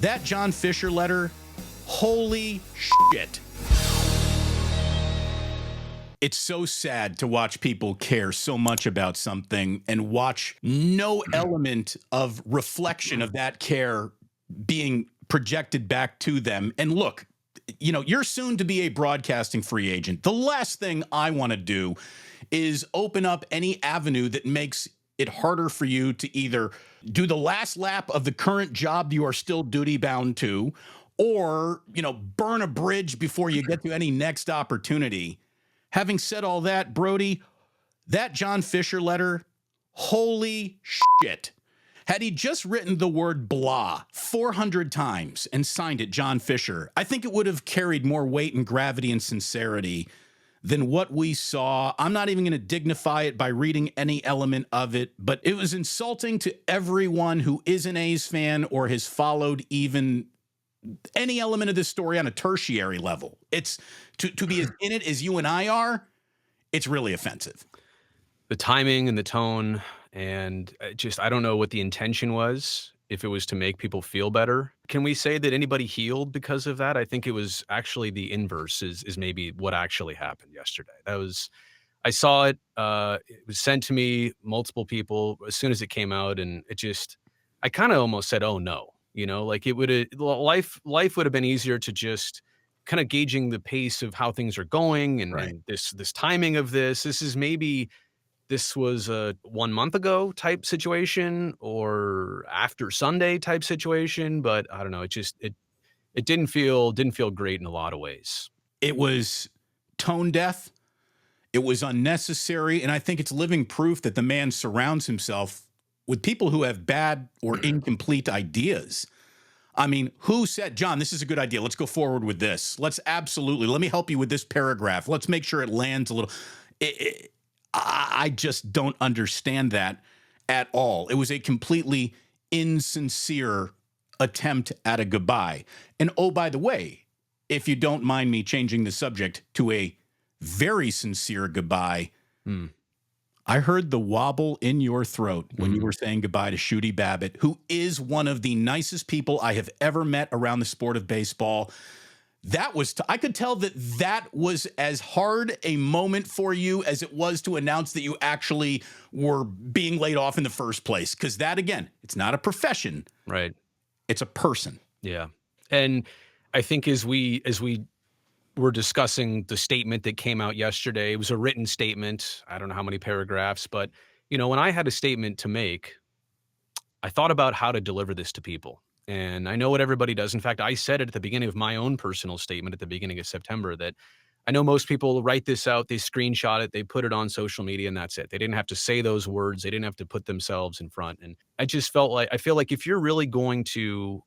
That John Fisher letter, holy shit. It's so sad to watch people care so much about something and watch no element of reflection of that care being projected back to them. And look, you know, you're soon to be a broadcasting free agent. The last thing I want to do is open up any avenue that makes it harder for you to either do the last lap of the current job you are still duty bound to, or, you know, burn a bridge before you get to any next opportunity. Having said all that, Brodie, that John Fisher letter, holy shit. Had he just written the word blah 400 times and signed it John Fisher, I think it would have carried more weight and gravity and sincerity than what we saw. I'm not even going to dignify it by reading any element of it, but it was insulting to everyone who is an A's fan or has followed even any element of this story on a tertiary level. It's to be as in it as you and I are, it's really offensive. The timing and the tone, and I don't know what the intention was, if it was to make people feel better. Can we say that anybody healed because of that? I think it was actually the inverse is maybe what actually happened yesterday. I saw it. It was sent to me, multiple people, as soon as it came out, and I kind of almost said, oh no. You know, like life would have been easier to just kind of gauging the pace of how things are going and, right. and this timing of this. This was a 1 month ago type situation or after Sunday type situation, but I don't know. It didn't feel great in a lot of ways. It was tone deaf. It was unnecessary. And I think it's living proof that the man surrounds himself with people who have bad or incomplete ideas. I mean, who said, John, this is a good idea. Let's go forward with this. Let me help you with this paragraph. Let's make sure it lands a little. I just don't understand that at all. It was a completely insincere attempt at a goodbye. And oh, by the way, if you don't mind me changing the subject to a very sincere goodbye, I heard the wobble in your throat when you were saying goodbye to Shooty Babbitt, who is one of the nicest people I have ever met around the sport of baseball. I could tell that was as hard a moment for you as it was to announce that you actually were being laid off in the first place. Because that, again, it's not a profession. Right. It's a person. Yeah. And I think as we were discussing the statement that came out yesterday, it was a written statement. I don't know how many paragraphs, but you know, when I had a statement to make, I thought about how to deliver this to people. And I know what everybody does. In fact, I said it at the beginning of my own personal statement at the beginning of September that I know most people write this out, they screenshot it, they put it on social media, and that's it. They didn't have to say those words. They didn't have to put themselves in front. And I feel like if you're really going to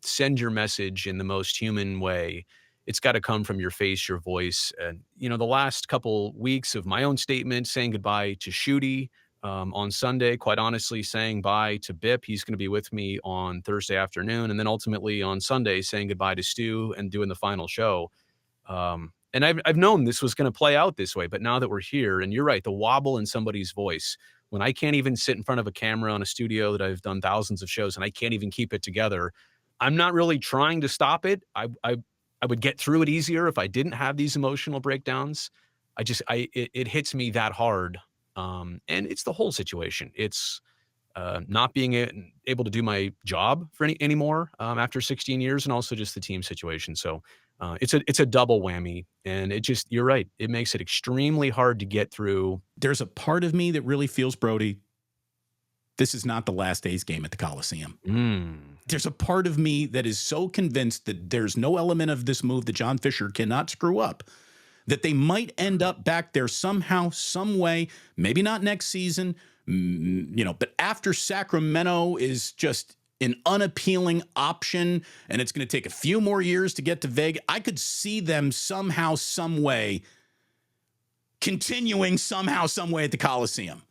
send your message in the most human way, it's got to come from your face, your voice. And, you know, the last couple weeks of my own statement, saying goodbye to Shooty on Sunday, quite honestly, saying bye to Bip. He's going to be with me on Thursday afternoon. And then ultimately on Sunday, saying goodbye to Stu and doing the final show. And I've known this was going to play out this way, but now that we're here, and you're right, the wobble in somebody's voice, when I can't even sit in front of a camera on a studio that I've done thousands of shows and I can't even keep it together, I'm not really trying to stop it. I would get through it easier if I didn't have these emotional breakdowns. It hits me that hard. And it's the whole situation. It's not being able to do my job for anymore after 16 years, and also just the team situation. So it's a double whammy, and you're right. It makes it extremely hard to get through. There's a part of me that really feels, Brodie, this is not the last A's game at the Coliseum. There's a part of me that is so convinced that there's no element of this move that John Fisher cannot screw up, that they might end up back there somehow, some way, maybe not next season, but after Sacramento is just an unappealing option and it's going to take a few more years to get to Vegas, I could see them somehow, some way continuing somehow, some way at the Coliseum.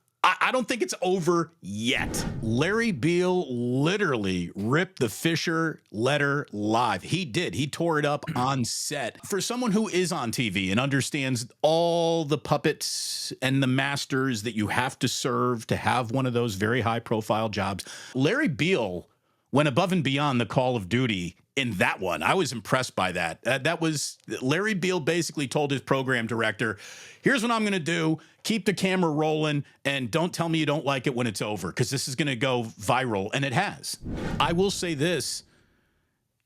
I don't think it's over yet. Larry Biel literally ripped the Fisher letter live. He did. He tore it up on set. For someone who is on TV and understands all the puppets and the masters that you have to serve to have one of those very high-profile jobs, Larry Biel went above and beyond the Call of Duty in that one. I was impressed by that. That was Larry Biel basically told his program director, here's what I'm going to do. Keep the camera rolling and don't tell me you don't like it when it's over, because this is going to go viral. And it has. I will say this.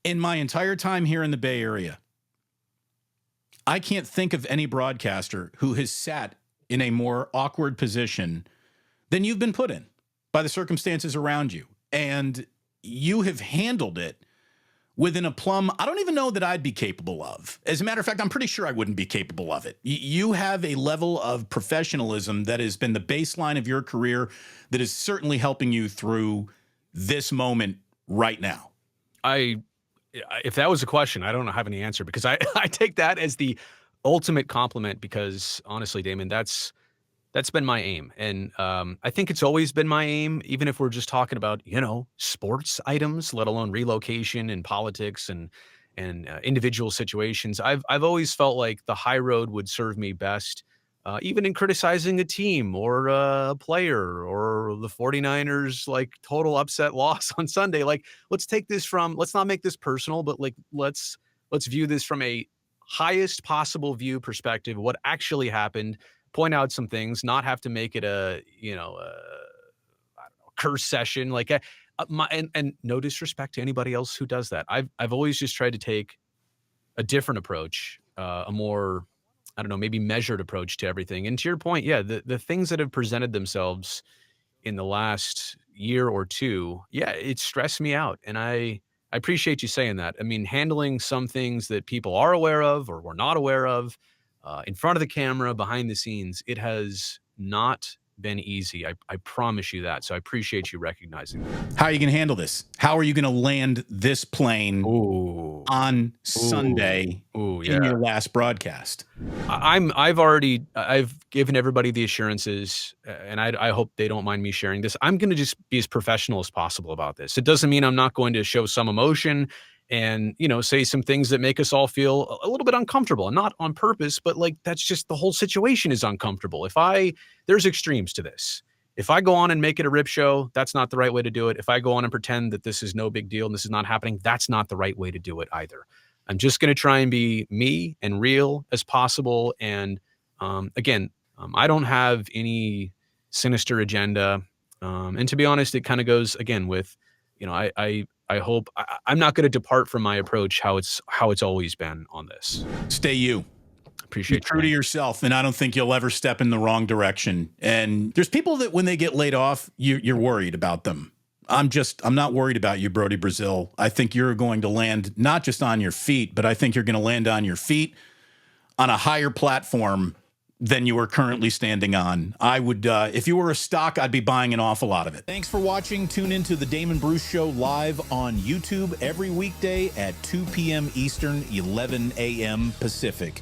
In my entire time here in the Bay Area, I can't think of any broadcaster who has sat in a more awkward position than you've been put in by the circumstances around you. And you have handled it with an aplomb I don't even know that I'd be capable of. As a matter of fact, I'm pretty sure I wouldn't be capable of it. You have a level of professionalism that has been the baseline of your career that is certainly helping you through this moment right now. If that was a question, I don't have any answer, because I take that as the ultimate compliment, because honestly, Damon, that's been my aim. And I think it's always been my aim, even if we're just talking about, sports items, let alone relocation and politics and individual situations. I've always felt like the high road would serve me best, even in criticizing a team or a player or the 49ers, like total upset loss on Sunday. Like, let's not make this personal, but like, let's view this from a highest possible view perspective, what actually happened, point out some things, not have to make it a curse session. Like, and no disrespect to anybody else who does that. I've always just tried to take a different approach, a more, I don't know, maybe measured approach to everything. And to your point, yeah, the things that have presented themselves in the last year or two, yeah, it stressed me out. And I appreciate you saying that. I mean, handling some things that people are aware of or were not aware of, in front of the camera, behind the scenes, it has not been easy. I promise you that. So I appreciate you recognizing that. How are you going to handle this? How are you going to land this plane on Sunday in your last broadcast? I've given everybody the assurances, and I hope they don't mind me sharing this. I'm going to just be as professional as possible about this. It doesn't mean I'm not going to show some emotion and, say some things that make us all feel a little bit uncomfortable, and not on purpose, but like, that's just, the whole situation is uncomfortable. There's extremes to this. If I go on and make it a rip show, that's not the right way to do it. If I go on and pretend that this is no big deal and this is not happening, that's not the right way to do it either. I'm just going to try and be me and real as possible. And again, I don't have any sinister agenda. And to be honest, it kind of goes again with, I hope I'm not going to depart from my approach, how it's always been on this. Stay you. Appreciate Be true to yourself, and I don't think you'll ever step in the wrong direction. And there's people that when they get laid off, you're worried about them. I'm not worried about you, Brodie Brazil. I think you're going to land not just on your feet, but I think you're going to land on your feet on a higher platform than you are currently standing on. I would, if you were a stock, I'd be buying an awful lot of it. Thanks for watching. Tune into the Damon Bruce Show live on YouTube every weekday at 2 p.m. Eastern, 11 a.m. Pacific.